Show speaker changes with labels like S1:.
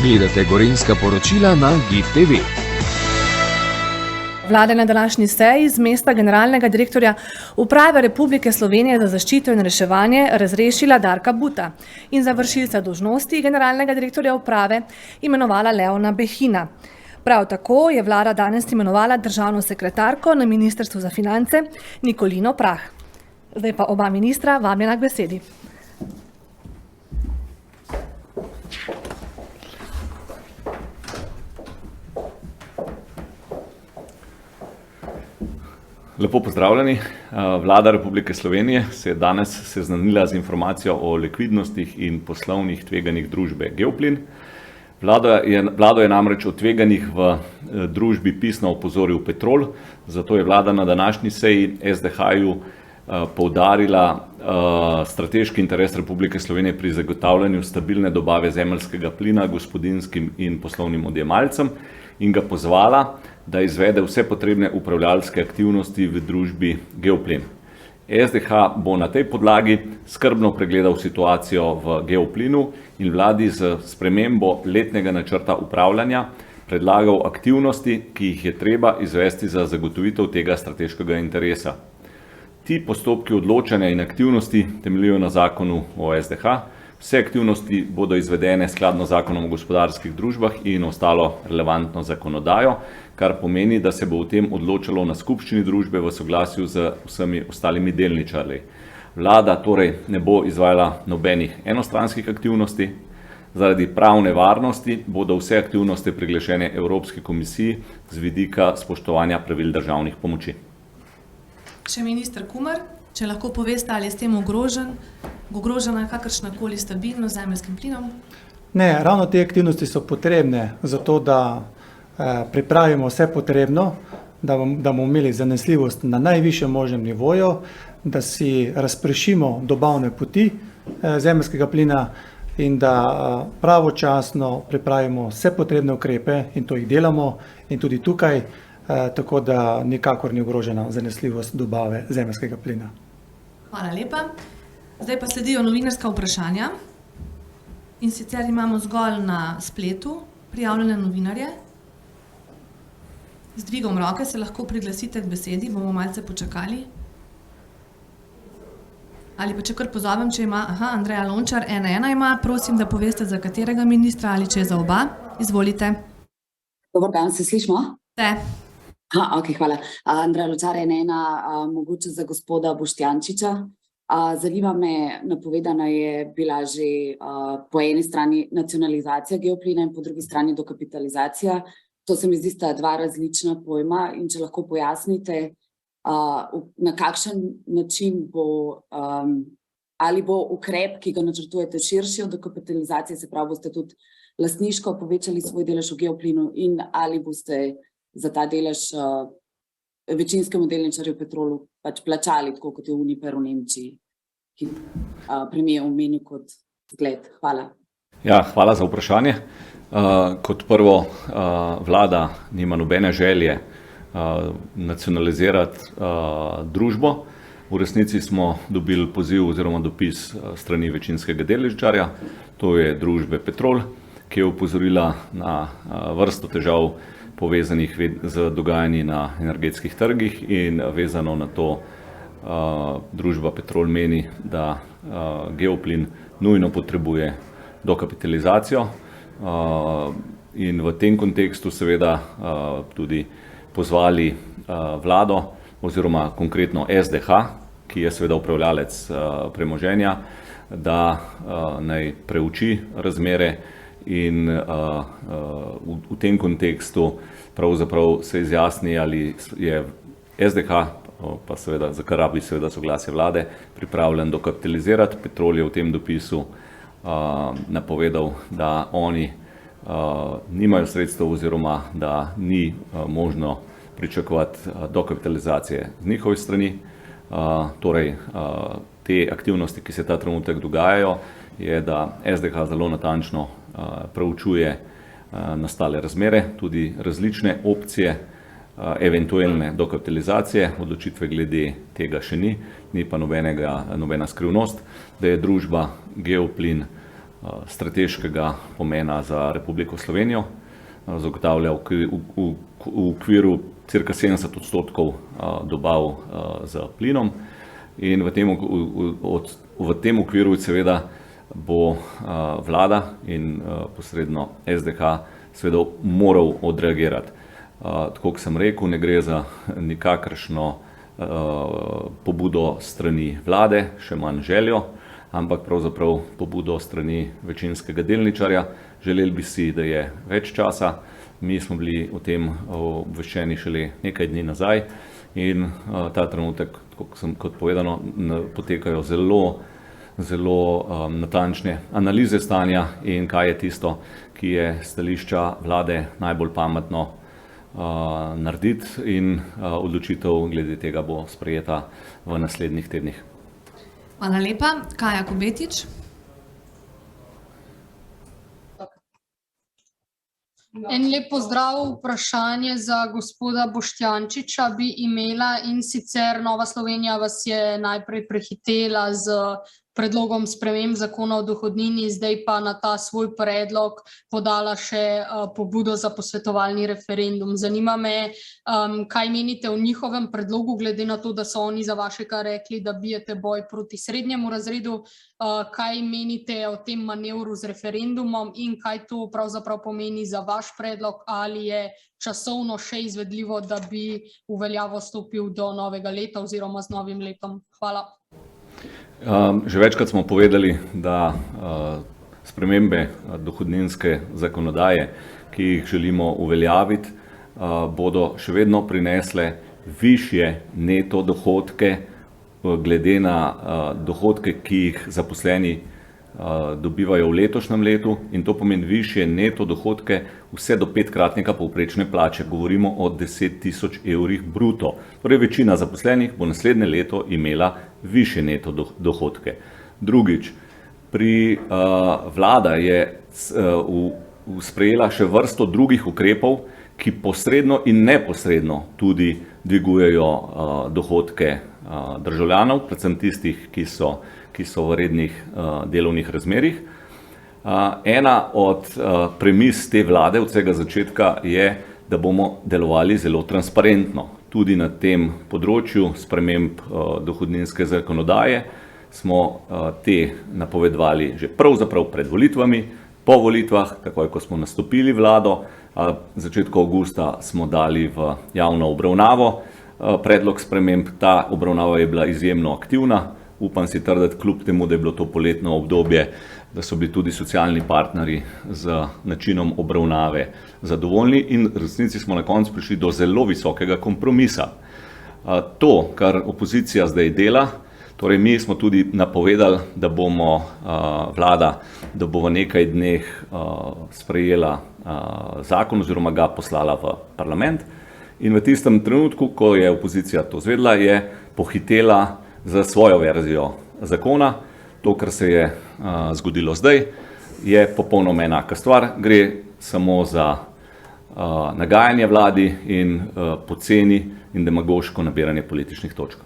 S1: Gledate Gorenjska poročila na GIF TV.
S2: Vlada je na današnji seji z mesta generalnega direktorja Uprave Republike Slovenije za zaščito in reševanje razrešila Darka Buta in za vršilca dolžnosti generalnega direktorja uprave imenovala Leona Behina. Prav tako je vlada danes imenovala državno sekretarko na Ministrstvu za finance Nikolino Prah. Zdaj pa oba ministra vabljena k besedi.
S3: Lepo pozdravljeni. Vlada Republike Slovenije se je danes seznanila z informacijo o likvidnostih in poslovnih tveganjih družbe Geoplin. Vlado je namreč o tveganjih v družbi pisno opozoril Petrol, zato je vlada na današnji seji SDH-ju poudarila strateški interes Republike Slovenije pri zagotavljanju stabilne dobave zemeljskega plina gospodinjskim in poslovnim odjemalcem in ga pozvala, da izvede vse potrebne upravljalske aktivnosti v družbi Geoplin. SDH bo na tej podlagi skrbno pregledal situacijo v Geoplinu in vladi z spremembo letnega načrta upravljanja predlagal aktivnosti, ki jih je treba izvesti za zagotovitev tega strateškega interesa. Ti postopki odločanja in aktivnosti temeljijo na zakonu o SDH. Vse aktivnosti bodo izvedene skladno z zakonom o gospodarskih družbah in ostalo relevantno zakonodajo, kar pomeni, da se bo o tem odločalo na skupščini družbe v soglasju z vsemi ostalimi delničarji. Vlada torej ne bo izvajala nobenih enostranskih aktivnosti. Zaradi pravne varnosti bodo vse aktivnosti priglašene Evropski komisiji z vidika spoštovanja pravil državnih pomoči.
S2: Še minister Kumer, če lahko poveste, ali je s tem ogrožena kakršnakoli stabilnost z zemeljskim plinom?
S4: Ne, ravno te aktivnosti so potrebne za to, da pripravimo vse potrebno, da bomo imeli zanesljivost na najvišjem možnem nivoju, da si razpršimo dobavne poti zemeljskega plina in da pravočasno pripravimo vse potrebne ukrepe in to jih delamo in tudi tukaj, tako da nikakor ni ogrožena zanesljivost dobave zemeljskega plina.
S2: Hvala lepa. Zdaj pa sledijo novinarska vprašanja. In sicer imamo zgolj na spletu prijavljene novinarje. Z dvigom roke se lahko priglasite k besedi, bomo malce počakali. Ali pa če kar pozovem, če ima, Andreja Lončar, 1-1 ima, prosim, da poveste, za katerega ministra ali če je za oba. Izvolite.
S5: Dobar dan, se slišimo?
S2: Te.
S5: Ok, hvala. Andreja Lončar, 1-1, mogoče za gospoda Boštjančiča. Zanima me, napovedana je bila že po eni strani nacionalizacija Geoplina in po drugi strani dokapitalizacija. To se mi zdi sta dva različna pojma in če lahko pojasnite, na kakšen način bo, ali bo ukrep, ki ga načrtujete, širši od dokapitalizacije, se pravi, boste tudi lastniško povečali svoj delež v Geoplinu in ali boste za ta delež večinskemu delničarju Petrolu pač plačali, tako kot je Uniper v Nemčiji, ki premier omenil kot zgled. Hvala.
S3: Ja, hvala za vprašanje. Kot prvo, vlada nima nobene želje nacionalizirati družbo. V resnici smo dobili poziv oziroma dopis strani večinskega delničarja, to je družbe Petrol, ki je opozorila na vrsto težav povezanih z dogajanji na energetskih trgih in vezano na to družba Petrol meni, da Geoplin nujno potrebuje dokapitalizacijo in v tem kontekstu seveda tudi pozvali vlado oziroma konkretno SDH, ki je seveda upravljalec premoženja, da naj preuči razmere in v tem kontekstu pravzaprav se izjasni, ali je SDH, pa seveda, za kar rabi seveda soglasje vlade, pripravljen dokapitalizirati. Petrol je v tem dopisu napovedal, da oni nimajo sredstev oziroma da ni možno pričakovati dokapitalizacije z njihove strani. Torej, te aktivnosti, ki se ta trenutek dogajajo, je, da SDH zelo natančno preučuje nastale razmere, tudi različne opcije eventualne dokapitalizacije. Odločitve glede tega še ni pa nobena skrivnost, da je družba Geoplin strateškega pomena za Republiko Slovenijo. Zagotavlja v okviru cirka 70% dobav z plinom in v tem okviru seveda bo vlada in posredno SDH seveda moral odreagirati. Tako kot sem rekel, ne gre za nikakršno pobudo strani vlade, še manj željo, ampak pravzaprav pobudo strani večinskega delničarja. Želeli bi si, da je več časa. Mi smo bili o tem obveščeni šele nekaj dni nazaj in ta trenutek, kot povedano, potekajo zelo natančne analize stanja in kaj je tisto, ki je stališča vlade najbolj pametno narediti, in odločitev glede tega bo sprejeta v naslednjih tednih.
S2: Hvala lepa. Kaja Kobetič.
S6: En lep pozdrav, vprašanje za gospoda Boštjančiča bi imela, in sicer Nova Slovenija vas je najprej prehitela z predlogom sprememb zakona o dohodnini, zdaj pa na ta svoj predlog podala še pobudo za posvetovalni referendum. Zanima me, kaj menite o njihovem predlogu, glede na to, da so oni za vašega rekli, da bijete boj proti srednjemu razredu. Kaj menite o tem manevru z referendumom in kaj to pravzaprav pomeni za vaš predlog, ali je časovno še izvedljivo, da bi v veljavo stopil do novega leta oziroma z novim letom? Hvala.
S3: Že večkrat smo povedali, da spremembe dohodninske zakonodaje, ki jih želimo uveljaviti, bodo še vedno prinesle višje neto dohodke glede na dohodke, ki jih zaposleni dobivajo v letošnjem letu, in to pomeni višje neto dohodke vse do 5-kratnika povprečne plače. Govorimo o 10 tisoč evrih bruto. Torej večina zaposlenih bo naslednje leto imela višje neto dohodke. Drugič, vlada je sprejela še vrsto drugih ukrepov, ki posredno in neposredno tudi dvigujejo dohodke državljanov, predvsem tistih, ki so v rednih delovnih razmerjih. Ena od premis te vlade od vsega začetka je, da bomo delovali zelo transparentno. Tudi na tem področju sprememb dohodninske zakonodaje smo te napovedovali že pravzaprav pred volitvami, po volitvah, takoj ko smo nastopili vlado, začetku avgusta smo dali v javno obravnavo predlog sprememb. Ta obravnava je bila izjemno aktivna. Upam si trditi, kljub temu, da je bilo to poletno obdobje, da so bili tudi socialni partnerji z načinom obravnave zadovoljni in v resnici smo na koncu prišli do zelo visokega kompromisa. To, kar opozicija zdaj dela, torej mi smo tudi napovedali, da bomo vlada, da bo v nekaj dneh sprejela zakon oziroma ga poslala v parlament, in v tistem trenutku, ko je opozicija to zvedela, je pohitela za svojo verzijo zakona. To, kar se je zgodilo zdaj, je popolnoma enaka stvar. Gre samo za nagajanje vladi in poceni in demagoško nabiranje političnih točk.